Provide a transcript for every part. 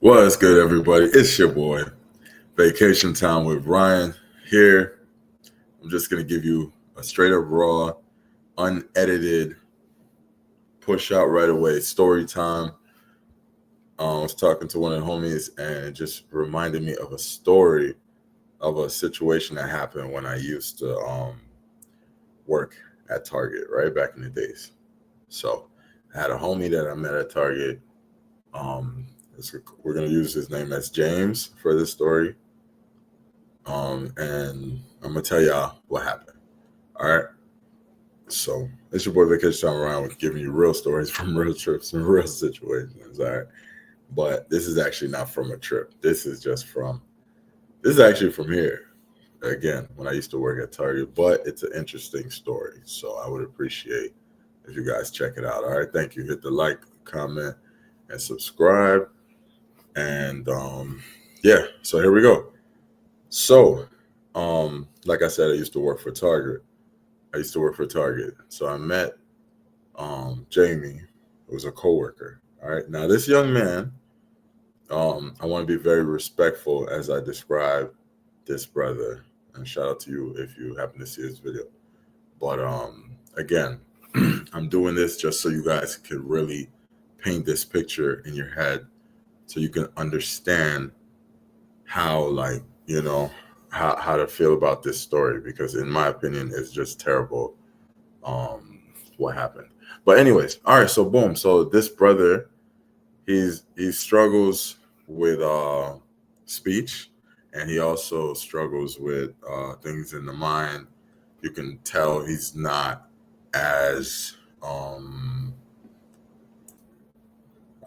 What's good, everybody? It's your boy, Vacation Time with Ryan here. I'm just going to give you a straight up raw, unedited, push out right away story time. I was talking to one of the homies and it just reminded me of a story of a situation that happened when I used to work at Target, right back in the days. So I had a homie that I met at Target. Um, we're going to use his name as James for this story. And I'm gonna tell y'all what happened. All right. So it's your boy Vacation Time around with giving you real stories from real trips and real situations. All right. But this is actually not from a trip. This is actually from here. Again, when I used to work at Target, but it's an interesting story. So I would appreciate if you guys check it out. All right. Thank you. Hit the like, comment, and subscribe. And yeah, so here we go. So, like I said, I used to work for Target. So I met Jamie, who was a coworker. All right. Now this young man, I want to be very respectful as I describe this brother. And shout out to you if you happen to see this video. But again, I'm doing this just so you guys can really paint this picture in your head so you can understand how, like, how to feel about this story, because in my opinion it's just terrible what happened. But anyways, all right, so boom. So this brother, he struggles with speech, and he also struggles with things in the mind. You can tell he's not as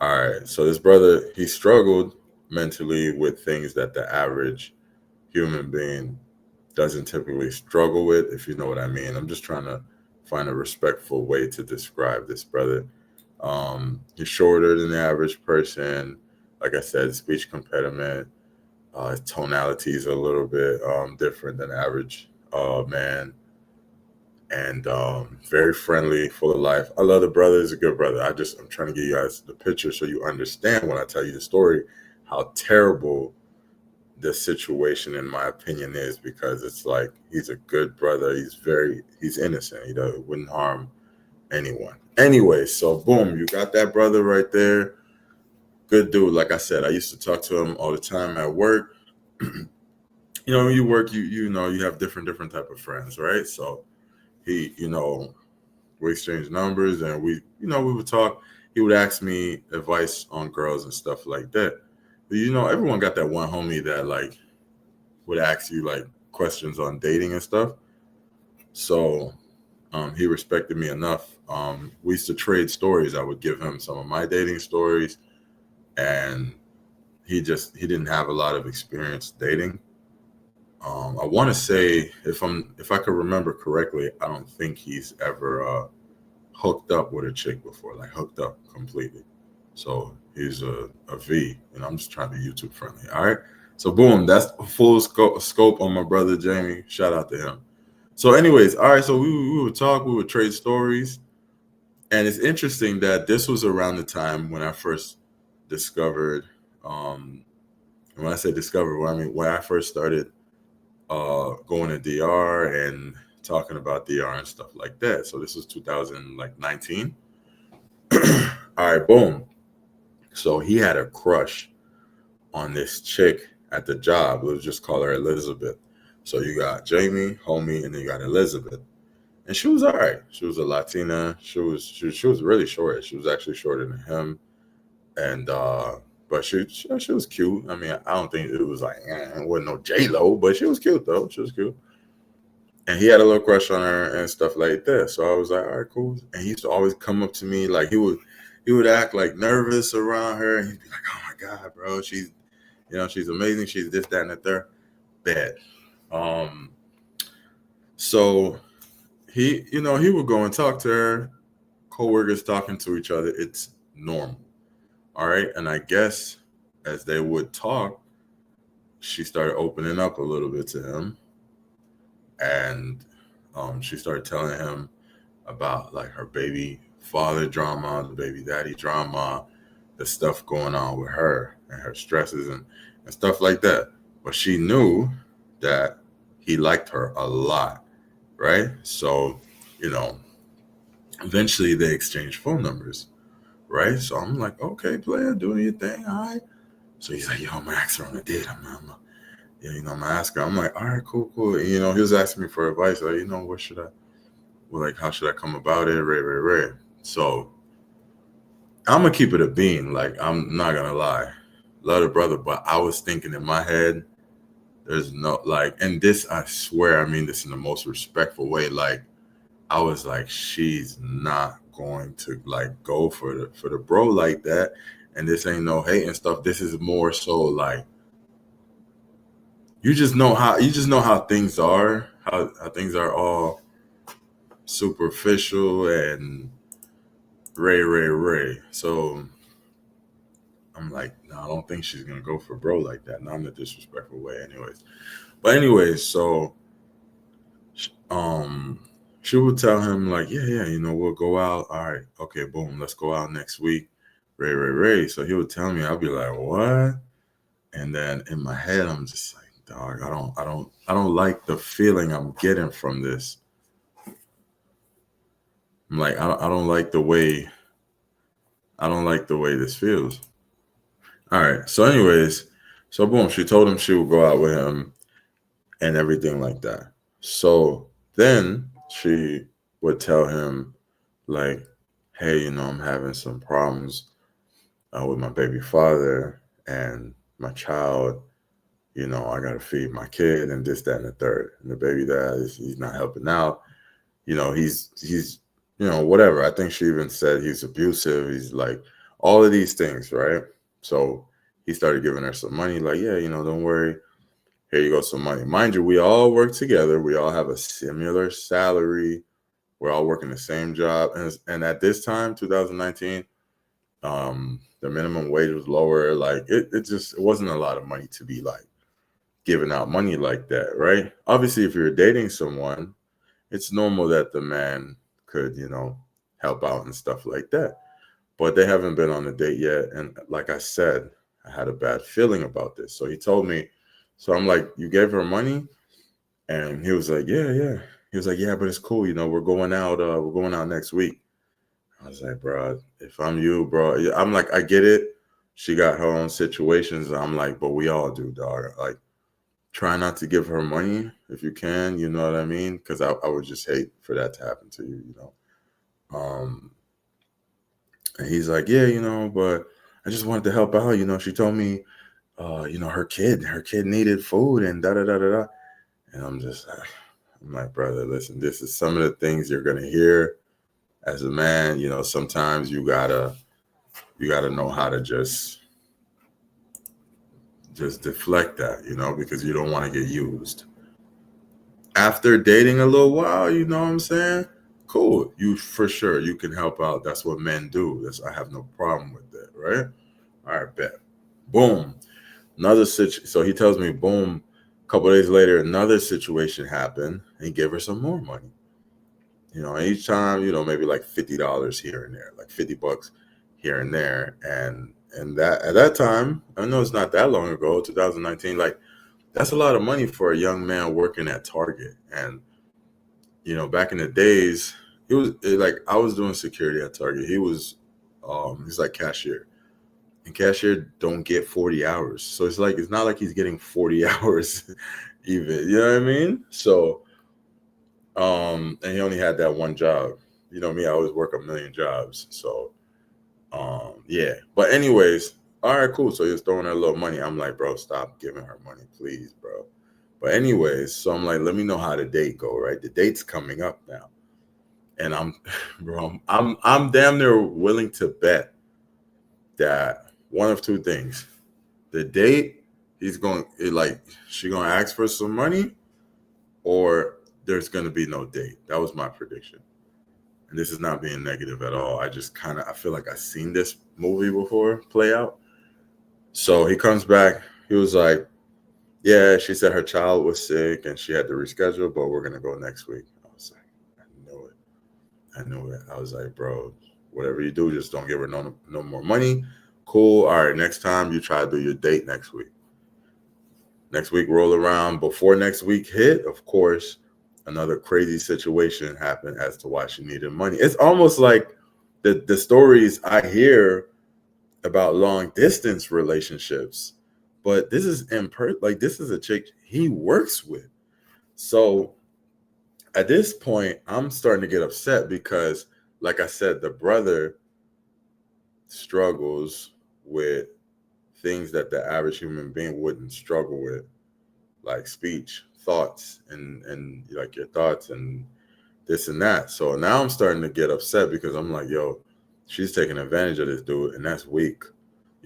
all right. So this brother, he struggled mentally with things that the average human being doesn't typically struggle with, if you know what I mean. I'm just trying to find a respectful way to describe this brother. He's shorter than the average person. Like I said, speech impediment. His tonality is a little bit different than the average man. And very friendly, full of life. I love the brother. He's a good brother. I'm trying to give you guys the picture so you understand when I tell you the story how terrible the situation, in my opinion, is, because it's like he's a good brother. He's innocent. He wouldn't harm anyone. Anyway, so boom, you got that brother right there. Good dude. Like I said, I used to talk to him all the time at work. When you work, you have different type of friends, right? So he, we exchanged numbers, and we would talk. He would ask me advice on girls and stuff like that. But everyone got that one homie that like would ask you like questions on dating and stuff. So he respected me enough. We used to trade stories. I would give him some of my dating stories, and he didn't have a lot of experience dating. I want to say, if I could remember correctly, I don't think he's ever hooked up with a chick before, like hooked up completely. So he's a V, and I'm just trying to be YouTube friendly. All right. So boom, that's a full scope on my brother Jamie. Shout out to him. So anyways, all right. So we would talk, we would trade stories, and it's interesting that this was around the time when I first discovered. And when I say discovered, well, I mean when I first started going to DR and talking about DR and stuff like that. So this was 2019. All right, boom. So he had a crush on this chick at the job. Let's just call her Elizabeth. So you got Jamie, homie, and then you got Elizabeth. And she was all right. She was a Latina. She was really short. She was actually shorter than him. And but she was cute. I mean, I don't think it was like it wasn't no J Lo, but she was cute though. She was cute. And he had a little crush on her and stuff like that. So I was like, all right, cool. And he used to always come up to me like he would act like nervous around her, and he'd be like, oh my God, bro, she's amazing. She's this, that, and the third. Bad. So he would go and talk to her, coworkers talking to each other. It's normal. All right. And I guess as they would talk, she started opening up a little bit to him. And she started telling him about like her baby father drama, the baby daddy drama, the stuff going on with her and her stresses and stuff like that. But she knew that he liked her a lot, right? So, you know, eventually they exchanged phone numbers, right? So I'm like, okay, player, doing your thing, all right. So he's like, yo, I'm gonna ask her on a date. Yeah, I'm gonna ask her. I'm like, all right, cool, cool. And, he was asking me for advice, like, what should I, well, like, how should I come about it? Right. So I'm gonna keep it a bean. Like, I'm not gonna lie, love the brother, but I was thinking in my head, there's no like, and this I swear, I mean this in the most respectful way. Like, I was like, she's not going to like go for the bro like that. And this ain't no hate and stuff. This is more so like you just know how things are, how things are all superficial and ray. So I'm like, no, I don't think she's gonna go for bro like that. Not in a disrespectful way, anyways. But anyways, so um she would tell him like, yeah, we'll go out. All right, okay, boom, let's go out next week. Ray. So he would tell me, I'll be like, what? And then in my head, I'm just like, dog, I don't like the feeling I'm getting from this. I'm like, I don't like the way this feels. All right. So, anyways, so boom, she told him she would go out with him and everything like that. So then she would tell him, like, hey, I'm having some problems with my baby father and my child. I got to feed my kid and this, that, and the third. And the baby dad he's not helping out. He's whatever. I think she even said he's abusive. He's like all of these things, right? So he started giving her some money, like, yeah, don't worry. Here you go, some money. Mind you, we all work together. We all have a similar salary. We're all working the same job. And at this time, 2019, the minimum wage was lower. Like it wasn't a lot of money to be like giving out money like that, right? Obviously, if you're dating someone, it's normal that the man could, help out and stuff like that. But they haven't been on a date yet. And like I said, I had a bad feeling about this. So he told me, so I'm like, you gave her money? And he was like, yeah. He was like, yeah, but it's cool. We're going out. We're going out next week. I was like, bro, if I'm you, bro, I'm like, I get it. She got her own situations. I'm like, but we all do, dog. Like, try not to give her money if you can. You know what I mean? Because I would just hate for that to happen to you. And he's like, yeah, but I just wanted to help out. She told me, her kid needed food and da da da da da. And I'm like, brother, listen, this is some of the things you're gonna hear as a man. Sometimes you gotta know how to just deflect that, because you don't want to get used. After dating a little while, you know what I'm saying? Cool. You for sure you can help out. That's what men do. I have no problem with that, right? All right, bet. Boom. Another situation. So he tells me, boom. A couple days later, another situation happened. And he gave her some more money. And each time, maybe like $50 here and there, like $50 here and there. And that at that time, I know it's not that long ago, 2019. Like that's a lot of money for a young man working at Target. And back in the days, like I was doing security at Target. He's like cashier. And cashier don't get 40 hours. So it's not like he's getting 40 hours even. You know what I mean? So and he only had that one job. You know me, I always work a million jobs. So yeah. But anyways, all right, cool. So he was throwing her a little money. I'm like, bro, stop giving her money, please, bro. But anyways, so I'm like, let me know how the date go, right? The date's coming up now. And bro, I'm damn near willing to bet that one of two things. The date, she gonna ask for some money, or there's gonna be no date. That was my prediction. And this is not being negative at all. I feel like I've seen this movie before play out. So he comes back. He was like, yeah, she said her child was sick and she had to reschedule, but we're gonna go next week. I was like, I knew it. I was like, bro, whatever you do, just don't give her no more money. Cool. All right. Next time you try to do your date next week. Next week roll around. Before next week hit, of course, another crazy situation happened as to why she needed money. It's almost like the stories I hear about long distance relationships, but this is like this is a chick he works with. So at this point, I'm starting to get upset because, like I said, the brother struggles with things that the average human being wouldn't struggle with, like speech, thoughts, and like your thoughts and this and that. So now I'm starting to get upset because I'm like, yo, she's taking advantage of this dude, and that's weak.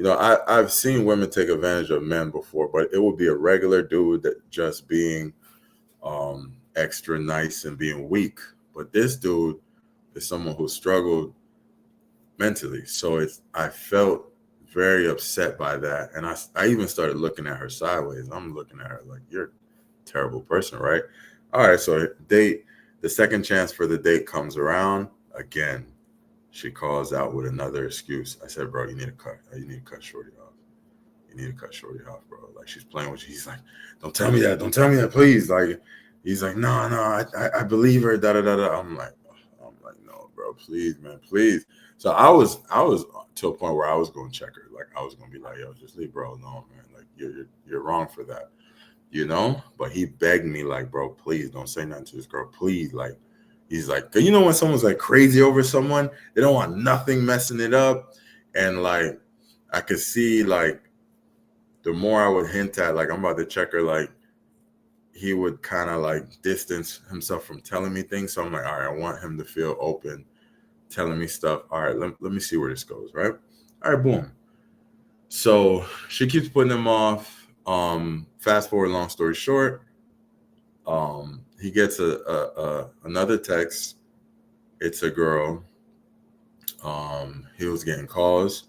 I've seen women take advantage of men before, but it would be a regular dude that just being extra nice and being weak. But this dude is someone who struggled mentally. So I felt very upset by that. And I even started looking at her sideways. I'm looking at her like, you're a terrible person, right? All right, so the second chance for the date comes around again. She calls out with another excuse. I said, bro, you need to cut Shorty off. You need to cut Shorty off, bro. Like, she's playing with you. He's like, don't tell me that. Don't tell me that, please. Like, he's like, no, I believe her. Da da da da. I'm like, no, bro, please, man, please. So I was to a point where I was going to check her. Like, I was going to be like, yo, just leave, bro. No, man. Like, you're wrong for that. But he begged me, like, bro, please don't say nothing to this girl, please. Like, he's like, when someone's like crazy over someone, they don't want nothing messing it up. And like, I could see, like, the more I would hint at, like, I'm about to check her, like, he would kind of like distance himself from telling me things. So I'm like, all right, I want him to feel open, telling me stuff. All right, let me see where this goes, right? All right, boom. So she keeps putting him off. Fast forward, long story short, he gets another text. It's a girl. He was getting calls,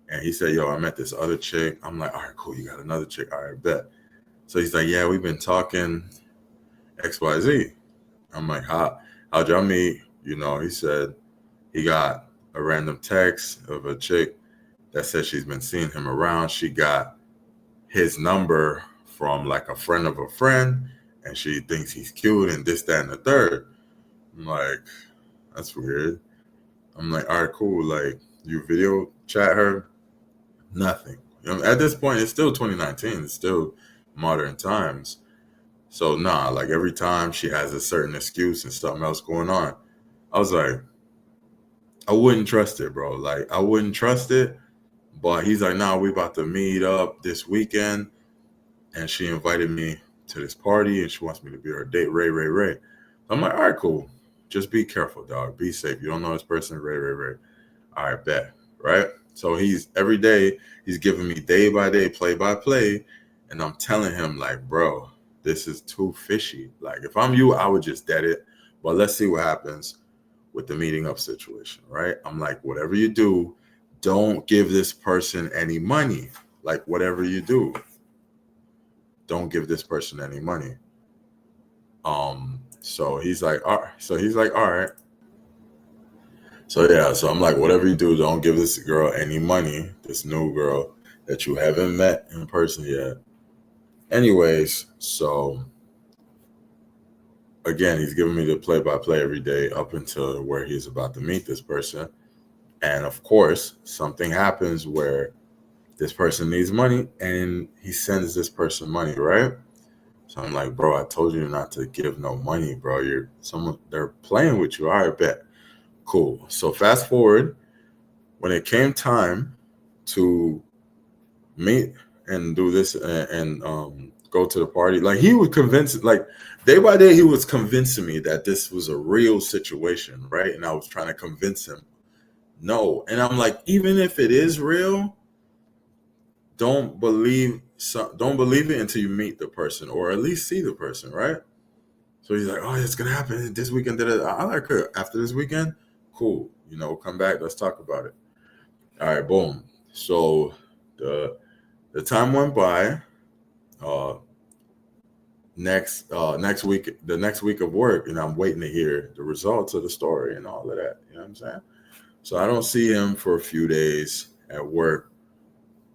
and he said, yo, I met this other chick. I'm like, all right, cool, you got another chick. All right, bet. So he's like, yeah, we've been talking XYZ. I'm like, how'd y'all meet? He said he got a random text of a chick that said she's been seeing him around. She got his number from like a friend of a friend, and she thinks he's cute and this, that, and the third. I'm like, that's weird. I'm like, all right, cool. Like, you video chat her? Nothing. At this point, it's still 2019. It's still modern times. So nah, like every time she has a certain excuse and something else going on, I was like, I wouldn't trust it, bro. Like, I wouldn't trust it. But he's like, nah, we about to meet up this weekend. And she invited me to this party and she wants me to be her date, Ray. I'm like, all right, cool. Just be careful, dog. Be safe. You don't know this person, Ray. All right, bet. Right? So every day, he's giving me day by day, play by play. And I'm telling him, like, bro, this is too fishy. Like, if I'm you, I would just dead it. But let's see what happens with the meeting up situation, right? I'm like, whatever you do, don't give this person any money. Like, whatever you do, don't give this person any money. So he's like, all right. So yeah, so I'm like, whatever you do, don't give this girl any money, this new girl that you haven't met in person yet. Anyways, so again, he's giving me the play-by-play every day up until where he's about to meet this person. And of course, something happens where this person needs money and he sends this person money, right? So I'm like, bro, I told you not to give no money, bro. They're playing with you. All right, bet. Cool. So fast forward, when it came time to meet and do this and go to the party, like he would convince, like day by day, he was convincing me that this was a real situation, right? And I was trying to convince him, no. And I'm like, even if it is real, don't believe it until you meet the person or at least see the person, right? So he's like, oh, it's gonna happen this weekend. I like her. After this weekend, cool. Come back. Let's talk about it. All right, boom. So the time went by. Next week, the next week of work, and I'm waiting to hear the results of the story and all of that. You know what I'm saying? So I don't see him for a few days at work.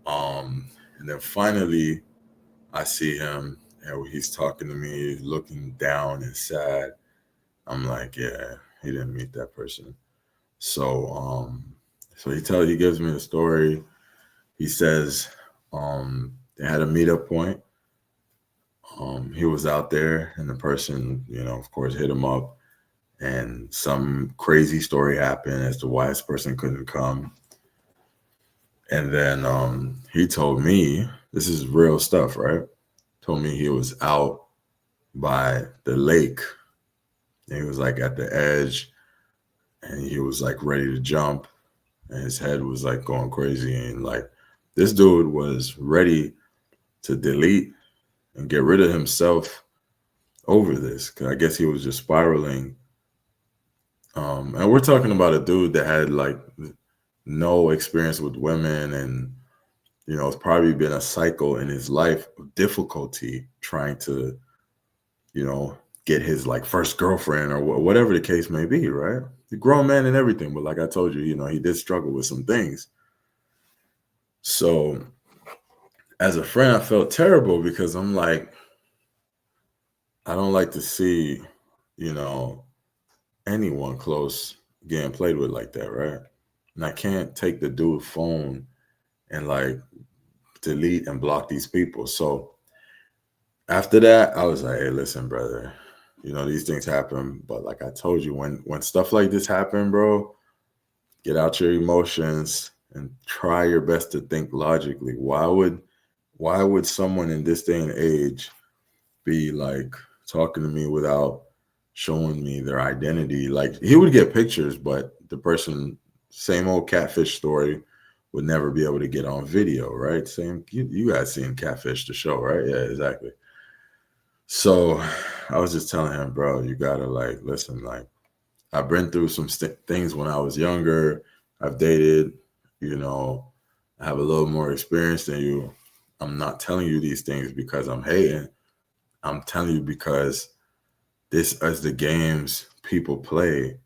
And then finally I see him and he's talking to me, he's looking down and sad. I'm like, yeah, he didn't meet that person. So so he gives me the story. He says they had a meetup point. He was out there and the person, of course, hit him up and some crazy story happened as to why this person couldn't come. And then he told me, this is real stuff, right? Told me he was out by the lake and he was like at the edge and he was like ready to jump and his head was like going crazy and like this dude was ready to delete and get rid of himself over this because I guess he was just spiraling. And we're talking about a dude that had like no experience with women and it's probably been a cycle in his life of difficulty trying to you know get his like first girlfriend or whatever the case may be, right? The grown man and everything, but like I told you, he did struggle with some things. So as a friend I felt terrible because I'm like, I don't like to see you know anyone close getting played with like that, right? And I can't take the dude's phone and like delete and block these people. So after that, I was like, hey, listen, brother, these things happen. But like I told you, when stuff like this happen, bro, get out your emotions and try your best to think logically. Why would someone in this day and age be like talking to me without showing me their identity? Like he would get pictures, but the person, same old catfish story, would never be able to get on video, right? Same, you guys seen Catfish the show, right? Yeah, exactly. So I was just telling him, bro, you gotta like listen. Like I've been through some things when I was younger. I've dated, you know, I have a little more experience than you. I'm not telling you these things because I'm hating. I'm telling you because this is the games people play,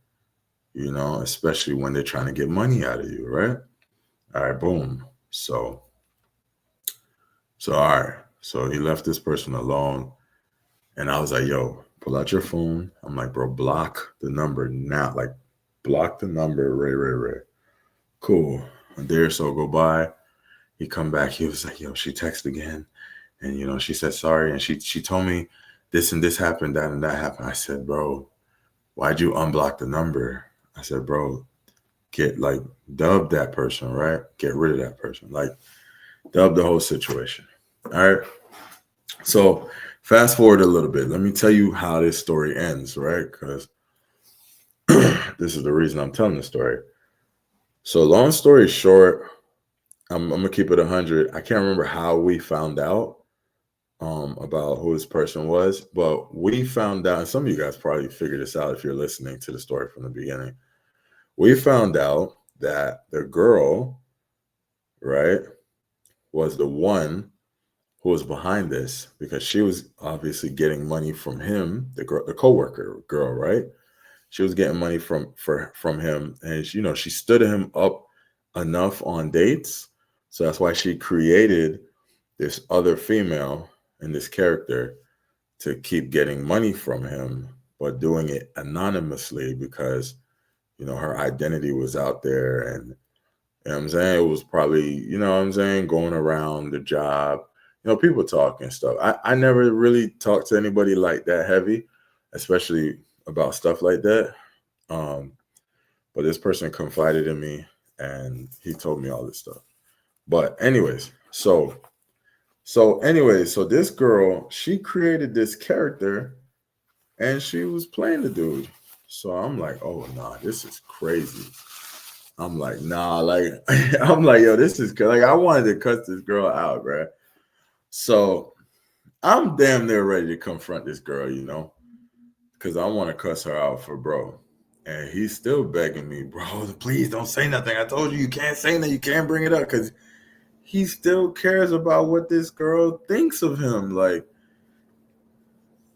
especially when they're trying to get money out of you, right? All right, boom. So all right. So he left this person alone. And I was like, yo, pull out your phone. I'm like, bro, block the number now. Like, block the number, Ray. Cool. A day or so go by. He come back. He was like, yo, she texted again. And, she said sorry. And she told me this and this happened, that and that happened. I said, bro, why'd you unblock the number? I said, bro, get like, dub that person, right? Get rid of that person. Like, dub the whole situation. All right. So fast forward a little bit. Let me tell you how this story ends, right? Because this is the reason I'm telling the story. So long story short, I'm gonna keep it 100. I can't remember how we found out about who this person was, but we found out, and some of you guys probably figured this out if you're listening to the story from the beginning. We found out that the girl, right, was the one who was behind this because she was obviously getting money from him, the girl, the coworker girl, right? She was getting money from him, and she stood him up enough on dates, so that's why she created this other female and this character to keep getting money from him, but doing it anonymously because her identity was out there, and what I'm saying, it was probably what I'm saying, going around the job, people talk and stuff. I never really talked to anybody like that heavy, especially about stuff like that. Um, but this person confided in me and he told me all this stuff. But anyways, so this girl, she created this character and she was playing the dude. So I'm like, oh nah, this is crazy. I'm like, nah, like I'm like, yo, this is like I wanted to cut this girl out, bro. So I'm damn near ready to confront this girl, because I want to cuss her out for bro. And he's still begging me, bro, please don't say nothing. I told you you can't say nothing. You can't bring it up because he still cares about what this girl thinks of him. Like,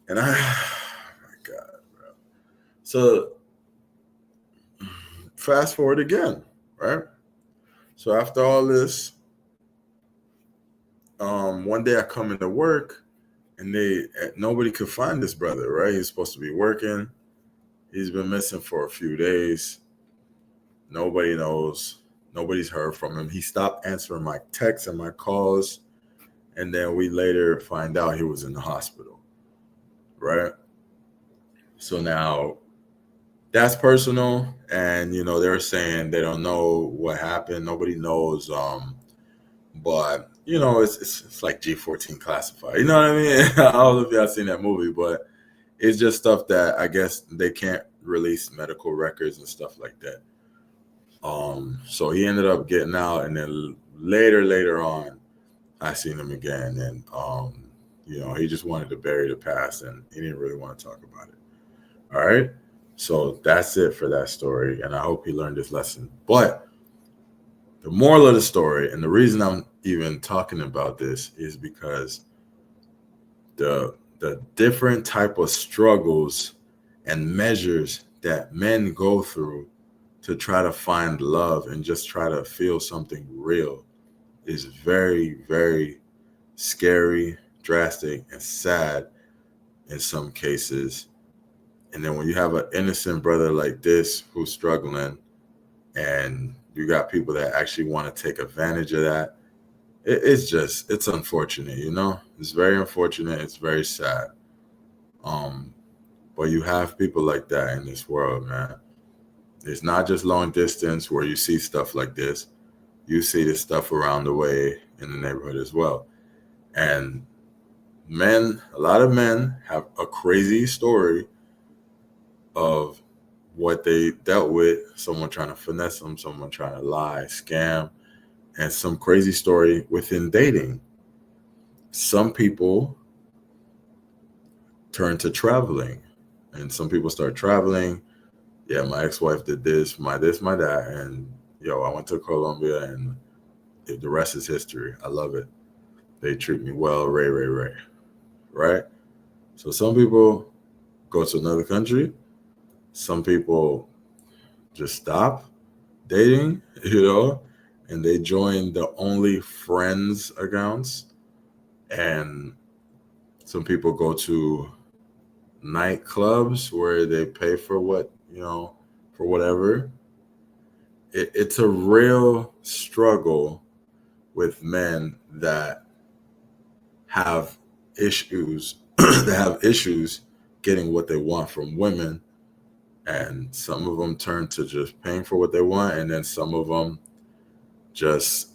and oh my God, bro. So fast forward again, right? So after all this, one day I come into work and nobody could find this brother, right? He's supposed to be working. He's been missing for a few days. Nobody knows. Nobody's heard from him. He stopped answering my texts and my calls. And then we later find out he was in the hospital, right? So now that's personal. And, they're saying they don't know what happened. Nobody knows. But, it's like G14 classified. You know what I mean? I don't know if y'all seen that movie, but it's just stuff that I guess they can't release medical records and stuff like that. So he ended up getting out, and then later on, I seen him again, and he just wanted to bury the past, and he didn't really want to talk about it. All right, so that's it for that story, and I hope he learned his lesson. But the moral of the story, and the reason I'm even talking about this, is because the different type of struggles and measures that men go through to try to find love and just try to feel something real is very, very scary, drastic, and sad in some cases. And then when you have an innocent brother like this who's struggling, and you got people that actually want to take advantage of that, it's unfortunate, It's very unfortunate. It's very sad. Um, but you have people like that in this world, man. It's not just long distance where you see stuff like this. You see this stuff around the way in the neighborhood as well. And a lot of men have a crazy story of what they dealt with, someone trying to finesse them, someone trying to lie, scam, and some crazy story within dating. Some people turn to traveling, and some people start traveling. Yeah, my ex-wife did this, my that, and I went to Colombia, and the rest is history. I love it. They treat me well, Ray, right? So some people go to another country. Some people just stop dating, and they join the only friends accounts. And some people go to nightclubs where they pay for for whatever. It's a real struggle with men that have issues getting what they want from women, and some of them turn to just paying for what they want, and then some of them just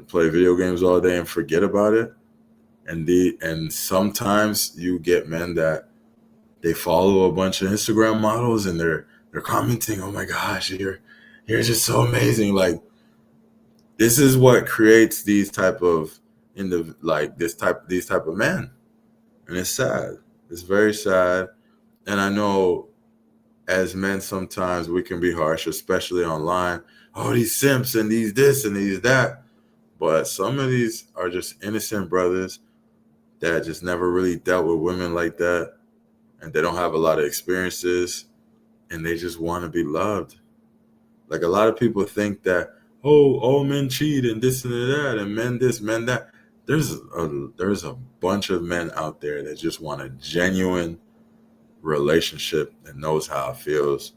play video games all day and forget about it. And sometimes you get men that they follow a bunch of Instagram models, and they're commenting, "Oh my gosh, you're just so amazing!" Like, this is what creates these type of these type of men, and it's sad. It's very sad, and I know as men sometimes we can be harsh, especially online. Oh, these simps and these this and these that. But some of these are just innocent brothers that just never really dealt with women like that, and they don't have a lot of experiences, and they just want to be loved. Like, a lot of people think that, oh, all men cheat and this and that, and men this, men that. There's a bunch of men out there that just want a genuine relationship and knows how it feels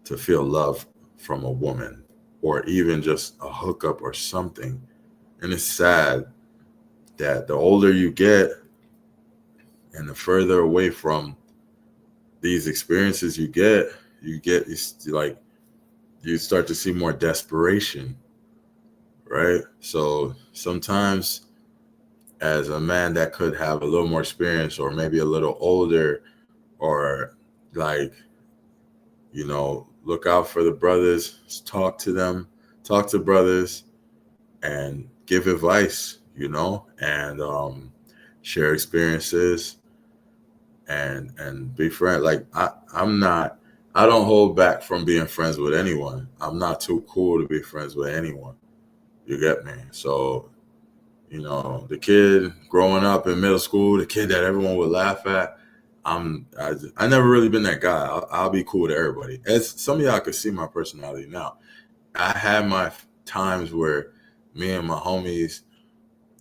to feel love from a woman, or even just a hookup or something. And it's sad that the older you get and the further away from these experiences you start to see more desperation, right? So sometimes, as a man that could have a little more experience, or maybe a little older, or like, look out for the brothers, talk to them, talk to brothers, and give advice, and share experiences, and be friends. Like, I don't hold back from being friends with anyone. I'm not too cool to be friends with anyone. You get me? So, the kid growing up in middle school, the kid that everyone would laugh at, I never really been that guy. I'll be cool to everybody. As some of y'all could see my personality now. I had my times where me and my homies,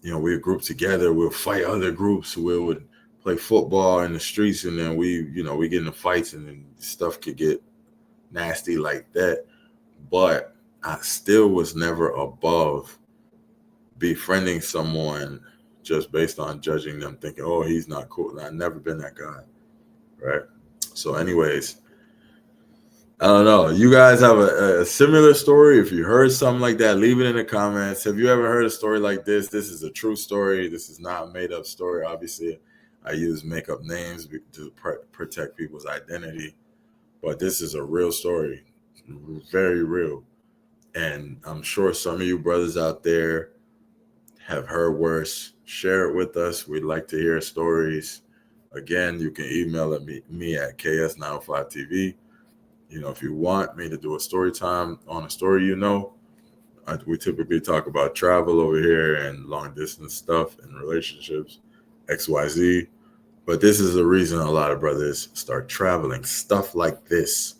we group together, we'll fight other groups, we would play football in the streets, and then we get into fights, and then stuff could get nasty like that. But I still was never above befriending someone just based on judging them, thinking, oh, he's not cool. And I've never been that guy, right? So, anyways, I don't know. You guys have a similar story? If you heard something like that, leave it in the comments. Have you ever heard a story like this? This is a true story. This is not a made-up story. Obviously, I use make-up names to protect people's identity, but this is a real story, very real. And I'm sure some of you brothers out there have heard worse. Share it with us. We'd like to hear stories. Again, you can email me at ks905tv. If you want me to do a story time on a story, we typically talk about travel over here and long distance stuff and relationships, XYZ. But this is the reason a lot of brothers start traveling, stuff like this,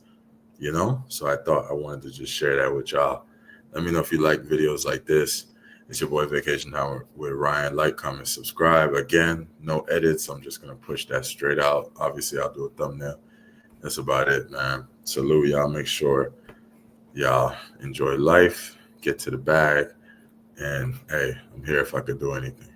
So I thought I wanted to just share that with y'all. Let me know if you like videos like this. It's your boy Vacation Time with Ryan. Like, comment, subscribe. Again, no edits. I'm just going to push that straight out. Obviously, I'll do a thumbnail. That's about it, man. Salute, y'all. Make sure y'all enjoy life, get to the bag, and hey, I'm here if I could do anything.